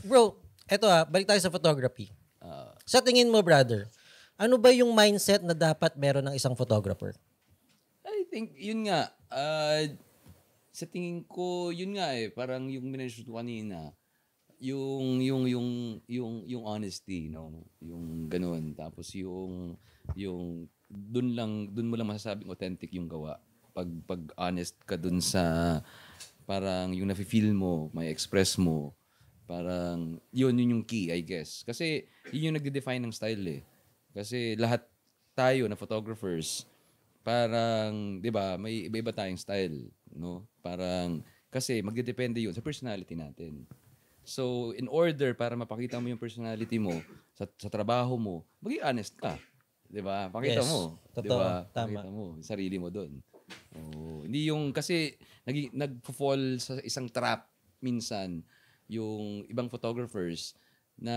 Bro, eto balik tayo sa photography. Sa tingin mo, brother, ano ba yung mindset na dapat meron ng isang photographer? I think, yun nga, sa tingin ko, yun nga parang yung minention ko kanina, yung honesty, no? Yung ganun. Tapos dun mo lang masasabing authentic yung gawa. Pag honest ka dun sa, parang yung nafe-feel mo, may express mo, parang yun yung key, I guess. Kasi yun yung nagde-define ng style eh. Kasi lahat tayo na photographers, parang, 'di ba, may iba-iba tayong style, no? Parang kasi magdedepende 'yun sa personality natin. So, in order para mapakita mo yung personality mo sa trabaho mo, maging honest ka. 'Di ba? Pakita Yes. mo, 'di Totoo. ba? Tama. Pakita mo yung sarili mo doon. Oh, hindi yung kasi nagfo-fall sa isang trap minsan yung ibang photographers na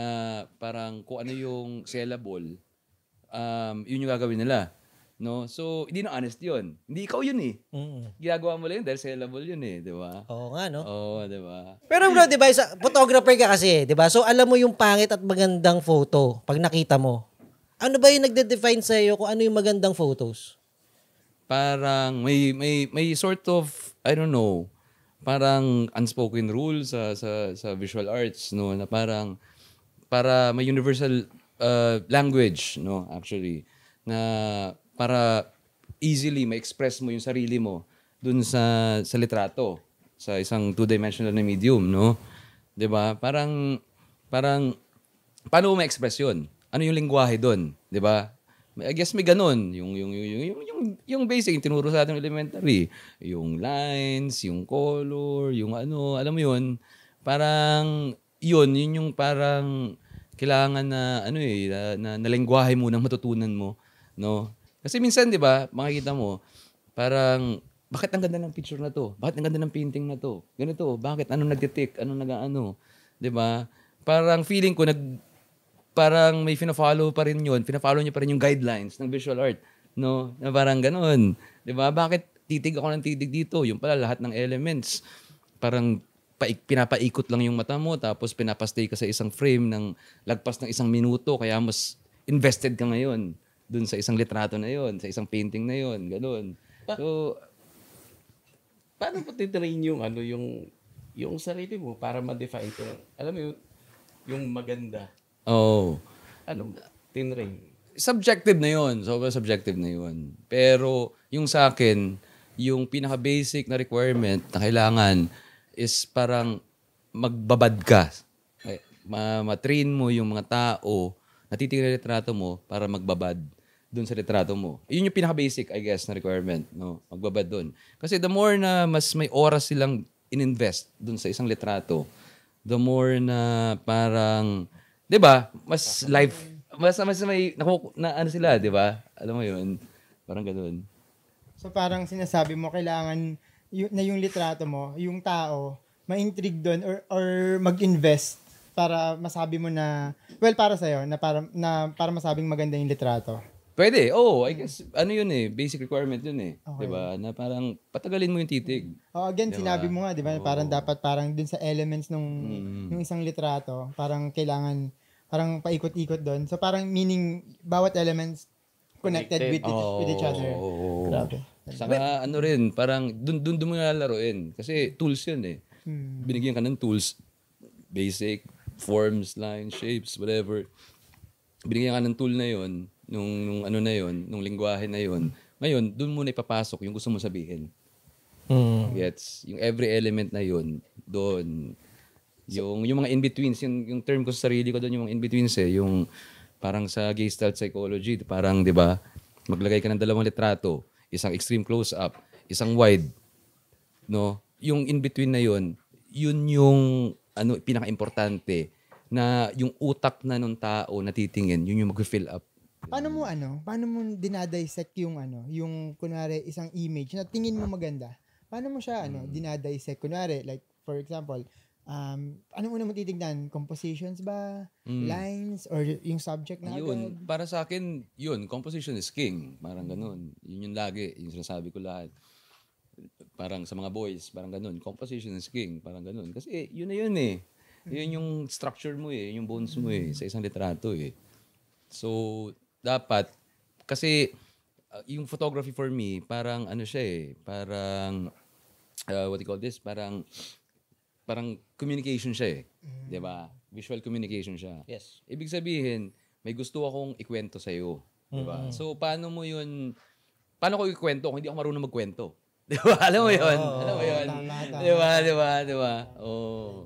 parang kung ano yung sellable, yun yung gagawin nila. No? So, hindi na honest yun. Hindi ikaw yun eh. Mm. Ginagawa mo lang yun dahil sellable yun eh. Di ba? Oo nga, no? Oo, di ba? Pero bro, di ba, photographer ka kasi, di ba? So, alam mo yung pangit at magandang photo pag nakita mo. Ano ba yung nagde-define sa iyo kung ano yung magandang photos? Parang may sort of, I don't know, parang unspoken rule sa visual arts, no? Na parang, para may universal language, no? Actually, na para easily ma-express mo yung sarili mo dun sa litrato, sa isang two-dimensional na medium, no? 'Di ba? Parang paano mo ma-express 'yun? Ano yung lengguwahe doon, 'di ba? I guess may ganun, yung basic yung tinuro sa ating elementary, yung lines, yung color, yung ano, alam mo 'yun, parang yun yung parang kailangan na ano na lengguwahe mo nang matutunan mo, no? Kasi minsan 'di ba, makikita mo parang bakit ang ganda ng picture na to? Bakit ang ganda ng painting na to? Ganito, bakit ano nagte-tick? Ano nag-aano? 'Di ba? Parang feeling ko parang may fina-follow pa rin 'yun. Fina-follow niya pa rin yung guidelines ng visual art, no? Na parang ganoon. 'Di ba? Bakit titig ako ng titig dito? Yung pala lahat ng elements parang pinapaikot lang yung mata mo tapos pinapastay ka sa isang frame ng lagpas ng 1 minuto kaya mas invested ka ngayon dun sa isang litrato na yon, sa isang painting na yon, ganoon. So, Paano mo titrain yung ano yung sarili mo para ma-define kung alam mo yung maganda? oh, Ano tinrain? subjective na yon, sobrang subjective na yon. Pero yung sa akin, yung pinaka-basic na requirement na kailangan is parang magbabad ka. Ma-train mo yung mga tao na titingnan yung litrato mo para magbabad dun sa litrato mo. Yun yung pinaka-basic, I guess, na requirement. No? Magbabad dun. Kasi the more na mas may oras silang ininvest dun sa isang litrato, the more na parang, di ba, mas life, mas may, ano sila, di ba? Alam mo yun? Parang ganun. So parang sinasabi mo kailangan na yung litrato mo, yung tao, ma-intrigue doon or mag-invest para masabi mo na, well, para sa'yo, para masabing maganda yung litrato. Pwede, I guess, ano yun basic requirement yun Okay. Di ba? Na parang patagalin mo yung titig. Again, Diba? sinabi mo nga, di ba? Parang dapat parang dun sa elements nung isang litrato, parang kailangan, parang paikot-ikot doon. So parang meaning, bawat elements connected with each other. Grabe. Saka ano rin, parang dun mo nalalaroin. Kasi tools yun Binigyan ka ng tools, basic, forms, lines, shapes, whatever. Binigyan ka ng tool na yun, nung ano na yun, nung lingwahe na yun. Ngayon, dun mo na ipapasok yung gusto mo sabihin. Gets? Yung every element na yun, doon. Yung mga in-betweens, yung term ko sa sarili ko doon, yung mga in-betweens yung parang sa Gestalt psychology, parang, di ba, maglagay ka ng 2 litrato, isang extreme close-up, isang wide, no? Yung in-between na yun yung ano, pinaka-importante na yung utak na nung tao na titingin, yun yung mag-fill up. Paano mo dinadissect yung kunwari isang image na tingin mo maganda? Paano mo siya dinadissect? Kunwari, like, for example, ano muna mo titignan? Compositions ba? Lines? Or yung subject na Yun, agad? para sa akin, yun, composition is king. Parang ganun. Yun yung lagi, yung sinasabi ko lahat. Parang sa mga boys, parang ganun. Composition is king, parang ganun. Kasi yun na yun Yun yung structure mo eh, yung bones mo eh, sa isang litrato eh. So, dapat, kasi yung photography for me, parang ano siya eh, parang, what do you call this? Parang communication siya eh. 'Di ba? Visual communication siya. Yes. Ibig sabihin, may gusto akong ikwento sa iyo, 'di ba? So paano mo 'yun? Paano ko ikwento kung hindi ako marunong magkwento? 'Di ba? Alam mo 'yun? Alam mo 'yun? Tama. 'Di ba? 'Di ba? 'Di ba? Oh.